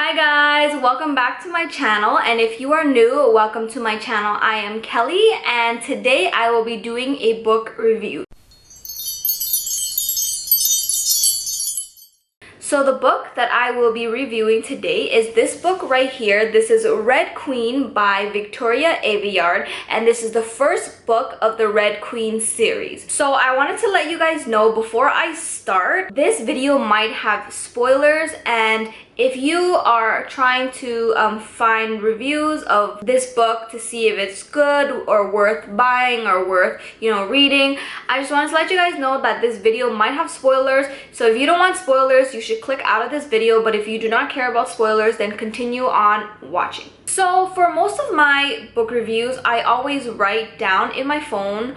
Hi guys, welcome back to my channel, and if you are new, welcome to my channel. I am Kelly and today I will be doing a book review. So the book that I will be reviewing today is this book right here. This is Red Queen by Victoria Aveyard, and this is the first book of the Red Queen series. So I wanted to let you guys know before I start, this video might have spoilers, and if you are trying to find reviews of this book to see if it's good or worth buying or worth, reading, I just wanted to let you guys know that this video might have spoilers. So if you don't want spoilers, you should click out of this video, but if you do not care about spoilers, then continue on watching. So for most of my book reviews, I always write down in my phone,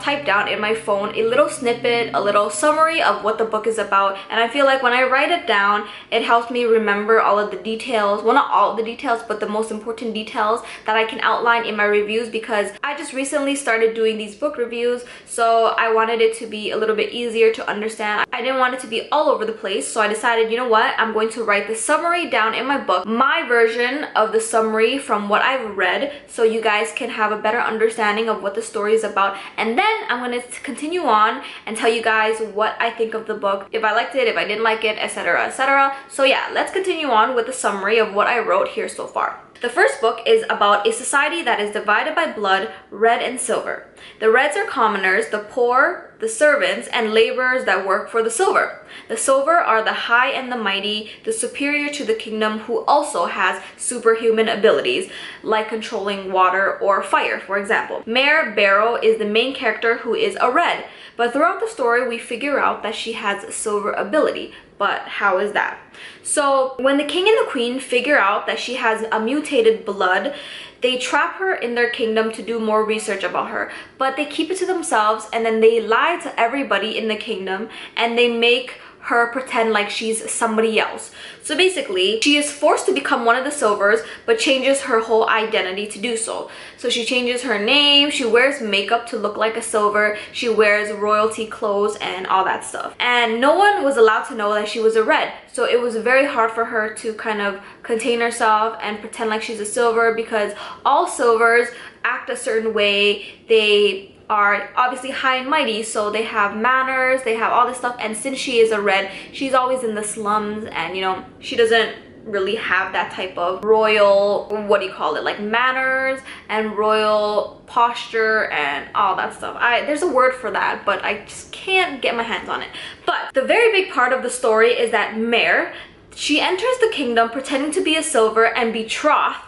type down in my phone a little snippet, a little summary of what the book is about, and I feel like when I write it down, it helps me remember all of the details, well, not all of the details, but the most important details that I can outline in my reviews, because I just recently started doing these book reviews, so I wanted it to be a little bit easier to understand. I didn't want it to be all over the place, so I decided, you know what, I'm going to write the summary down in my book, my version of the summary from what I've read, so you guys can have a better understanding of what the story is about. And then I'm going to continue on and tell you guys what I think of the book, if I liked it, if I didn't like it, etc, etc. So yeah, let's continue on with the summary of what I wrote here so far. The first book is about a society that is divided by blood, red and silver. The reds are commoners, the poor, the servants, and laborers that work for the silver. The silver are the high and the mighty, the superior to the kingdom, who also has superhuman abilities, like controlling water or fire, for example. Mayor Barrow is the main character, who is a red, but throughout the story we figure out that she has a silver ability. But how is that? So when the king and the queen figure out that she has a mutated blood, they trap her in their kingdom to do more research about her, but they keep it to themselves, and then they lie to everybody in the kingdom, and they make her pretend like she's somebody else. So basically, she is forced to become one of the silvers, but changes her whole identity to do so. So she changes her name, she wears makeup to look like a silver, she wears royalty clothes and all that stuff. And no one was allowed to know that she was a red. So it was very hard for her to kind of contain herself and pretend like she's a silver, because all silvers act a certain way. They are obviously high and mighty, so they have manners, they have all this stuff, and since she is a red, she's always in the slums, and she doesn't really have that type of royal, like manners and royal posture and all that stuff. There's a word for that, but I just can't get my hands on it. But the very big part of the story is that Mare, she enters the kingdom pretending to be a silver and betrothed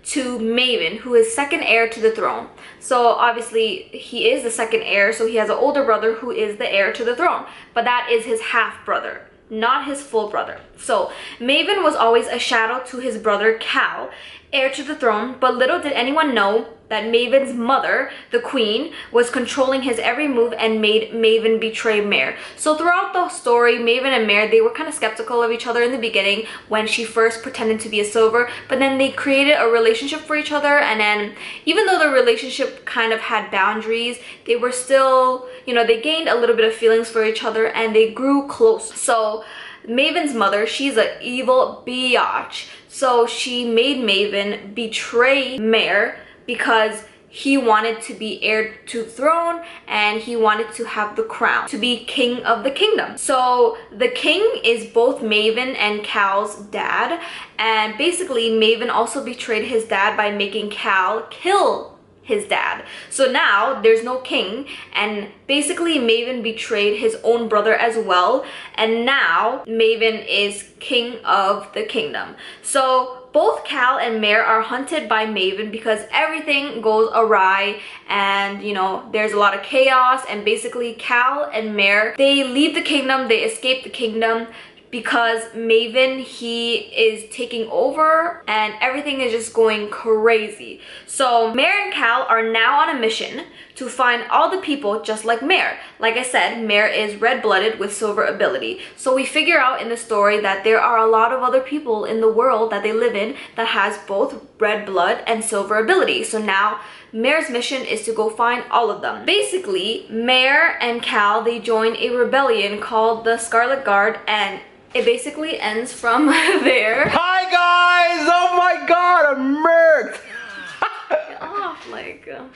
to Maven, who is second heir to the throne. So obviously he is the second heir, so he has an older brother who is the heir to the throne, but that is his half brother, not his full brother. So Maven was always a shadow to his brother Cal, heir to the throne, but little did anyone know that Maven's mother, the queen, was controlling his every move and made Maven betray Mare. So throughout the story, Maven and Mare, they were kind of skeptical of each other in the beginning when she first pretended to be a silver, but then they created a relationship for each other, and then even though the relationship kind of had boundaries, they were still, they gained a little bit of feelings for each other and they grew close. So Maven's mother, she's an evil biatch, so she made Maven betray Mare because he wanted to be heir to the throne and he wanted to have the crown, to be king of the kingdom. So the king is both Maven and Cal's dad, and basically Maven also betrayed his dad by making Cal kill his dad. So now there's no king, and basically Maven betrayed his own brother as well, and now Maven is king of the kingdom. So both Cal and Mare are hunted by Maven because everything goes awry, and there's a lot of chaos, and basically Cal and Mare, they leave the kingdom, they escape the kingdom because Maven, he is taking over and everything is just going crazy. So Mare and Cal are now on a mission to find all the people just like Mare. Like I said, Mare is red-blooded with silver ability. So we figure out in the story that there are a lot of other people in the world that they live in that has both red blood and silver ability. So now Mare's mission is to go find all of them. Basically, Mare and Cal, they join a rebellion called the Scarlet Guard, and it basically ends from there. Hi guys! go.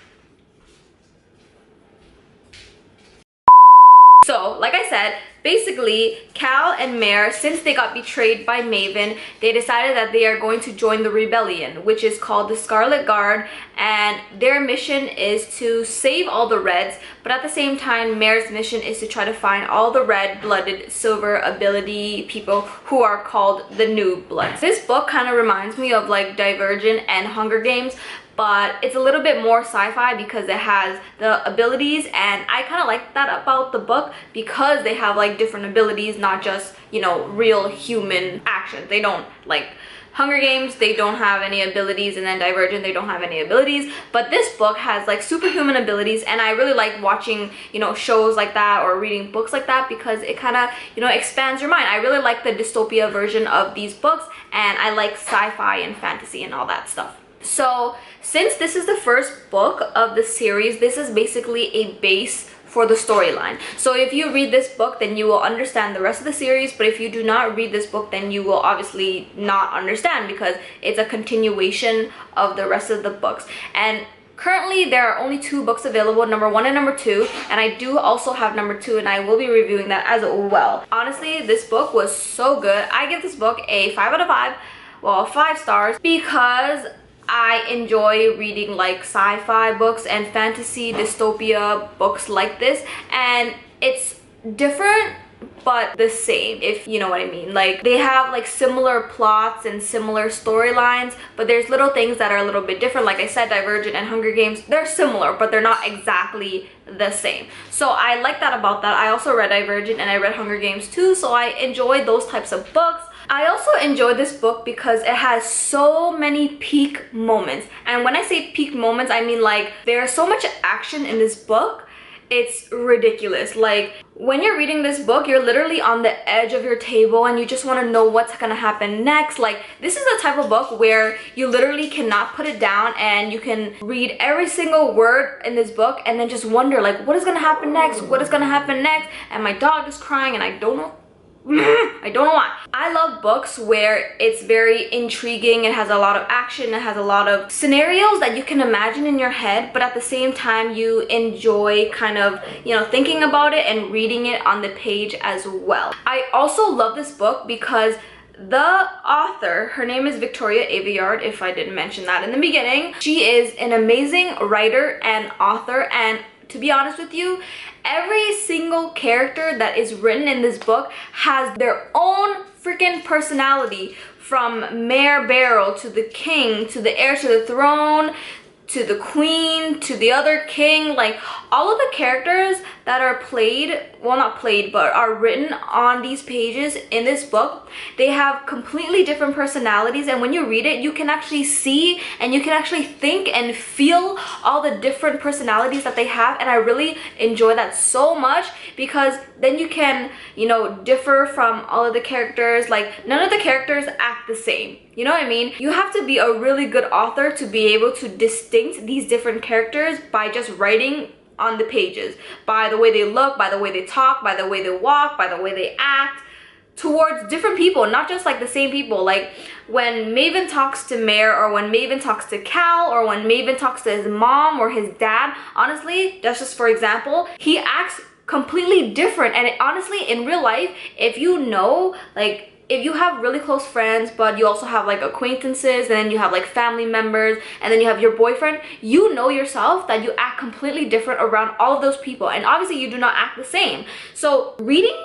So, like I said, basically, Cal and Mare, since they got betrayed by Maven, they decided that they are going to join the rebellion, which is called the Scarlet Guard, and their mission is to save all the Reds, but at the same time, Mare's mission is to try to find all the red-blooded silver ability people who are called the New Bloods. This book kind of reminds me of like Divergent and Hunger Games, but it's a little bit more sci-fi because it has the abilities, and I kind of like that about the book because they have like different abilities, not just, you know, real human action. They don't, like Hunger Games, they don't have any abilities, and then Divergent, they don't have any abilities, but this book has like superhuman abilities, and I really like watching, you know, shows like that or reading books like that because it kind of, you know, expands your mind. I really like the dystopia version of these books, and I like sci-fi and fantasy and all that stuff. So since this is the first book of the series, this is basically a base for the storyline. So if you read this book, then you will understand the rest of the series, but if you do not read this book, then you will obviously not understand because it's a continuation of the rest of the books. And currently there are only 2 books available, number 1 and number 2, and I do also have number 2, and I will be reviewing that as well. Honestly, this book was so good. I give this book a 5 out of 5, well, 5 stars, because I enjoy reading like sci-fi books and fantasy dystopia books like this, and it's different but the same, if you know what I mean. Like, they have like similar plots and similar storylines, but there's little things that are a little bit different. Like I said, Divergent and Hunger Games, they're similar, but they're not exactly the same. So I like that about that. I also read Divergent and I read Hunger Games too, so I enjoy those types of books. I also enjoy this book because it has so many peak moments. And when I say peak moments, I mean like there's so much action in this book. It's ridiculous. Like, when you're reading this book, you're literally on the edge of your table and you just want to know what's gonna happen next. Like, this is the type of book where you literally cannot put it down and you can read every single word in this book and then just wonder like, what is gonna happen next? What is gonna happen next? And my dog is crying and I don't know why. I love books where it's very intriguing, it has a lot of action, it has a lot of scenarios that you can imagine in your head, but at the same time you enjoy kind of, you know, thinking about it and reading it on the page as well. I also love this book because the author, her name is Victoria Aveyard, if I didn't mention that in the beginning. She is an amazing writer and author, and to be honest with you, every single character that is written in this book has their own freaking personality, from Mayor Barrel to the king to the heir to the throne to the queen to the other king. Like, all of the characters that are played, well, not played, but are written on these pages in this book, they have completely different personalities, and when you read it, you can actually see and you can actually think and feel all the different personalities that they have. And I really enjoy that so much because then you can, you know, differ from all of the characters. Like, none of the characters act the same. You know what I mean? You have to be a really good author to be able to distinct these different characters by just writing on the pages, by the way they look, by the way they talk, by the way they walk, by the way they act towards different people, not just like the same people. Like, when Maven talks to Mare, or when Maven talks to Cal, or when Maven talks to his mom or his dad, honestly, that's just for example, he acts completely different. And honestly, in real life, if you know, like, if you have really close friends, but you also have like acquaintances, and then you have like family members, and then you have your boyfriend, you know yourself that you act completely different around all of those people, and obviously you do not act the same. So reading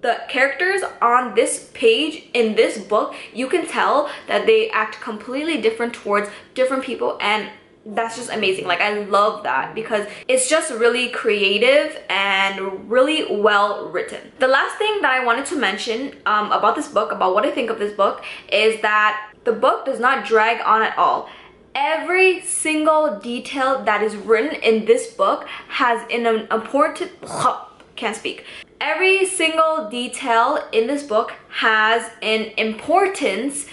the characters on this page in this book, you can tell that they act completely different towards different people, and that's just amazing. Like, I love that because it's just really creative and really well written. The last thing that I wanted to mention about this book, about what I think of this book, is that the book does not drag on at all. Every single detail that is written in this book has an important can't speak. Every single detail in this book has an importance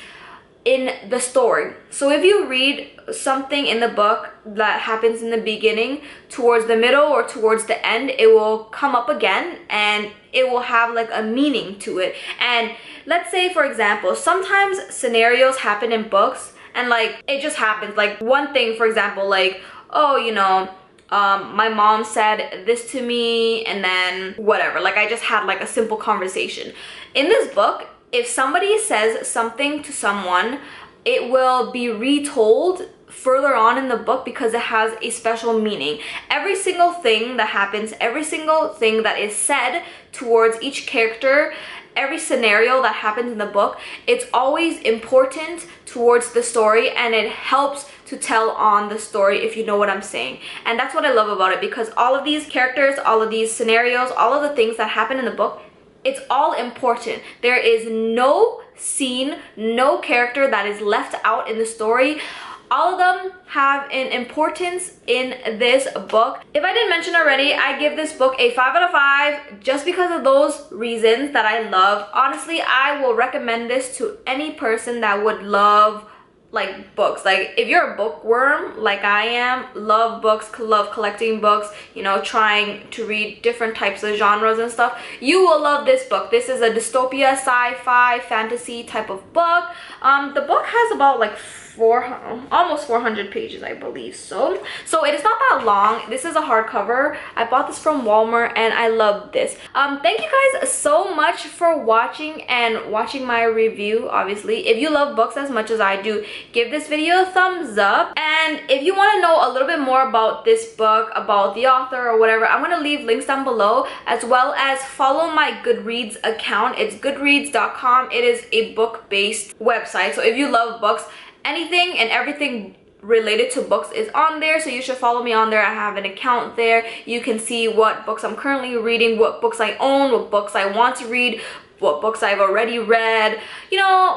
in the story. So if you read something in the book that happens in the beginning, towards the middle or towards the end, it will come up again and it will have like a meaning to it. And let's say, for example, sometimes scenarios happen in books and like it just happens. Like, one thing, for example, like, oh, my mom said this to me, and then whatever. Like, I just had like a simple conversation. In this book, if somebody says something to someone, it will be retold further on in the book because it has a special meaning. Every single thing that happens, every single thing that is said towards each character, every scenario that happens in the book, it's always important towards the story, and it helps to tell on the story, if you know what I'm saying. And that's what I love about it, because all of these characters, all of these scenarios, all of the things that happen in the book, it's all important. There is no scene, no character that is left out in the story. All of them have an importance in this book. If I didn't mention already, I give this book a 5 out of 5 just because of those reasons that I love. Honestly, I will recommend this to any person that would love like books. Like, if you're a bookworm like I am, love books, love collecting books, trying to read different types of genres and stuff, you will love this book. This is a dystopia, sci-fi, fantasy type of book. The book has about like almost 400 pages, I believe. So it is not that long. This is a hardcover. I bought this from Walmart and I love this. Thank you guys so much for watching my review. Obviously, if you love books as much as I do, give this video a thumbs up. And if you want to know a little bit more about this book, about the author or whatever, I'm going to leave links down below, as well as follow my Goodreads account. It's goodreads.com. It is a book-based website. So if you love books, anything and everything related to books is on there, so you should follow me on there. I have an account there. You can see what books I'm currently reading, what books I own, what books I want to read, what books I've already read,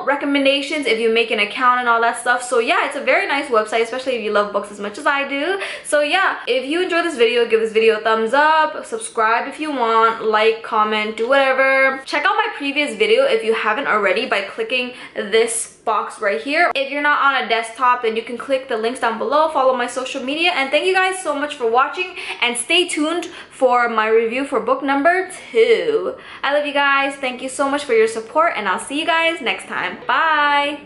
recommendations if you make an account and all that stuff. So yeah, it's a very nice website, especially if you love books as much as I do. So yeah, if you enjoyed this video, give this video a thumbs up, subscribe if you want, like, comment, do whatever. Check out my previous video if you haven't already by clicking this box right here. If you're not on a desktop, then you can click the links down below, follow my social media, and thank you guys so much for watching, and stay tuned for my review for book number 2. I love you guys. Thank you so much for your support, and I'll see you guys next time. Bye!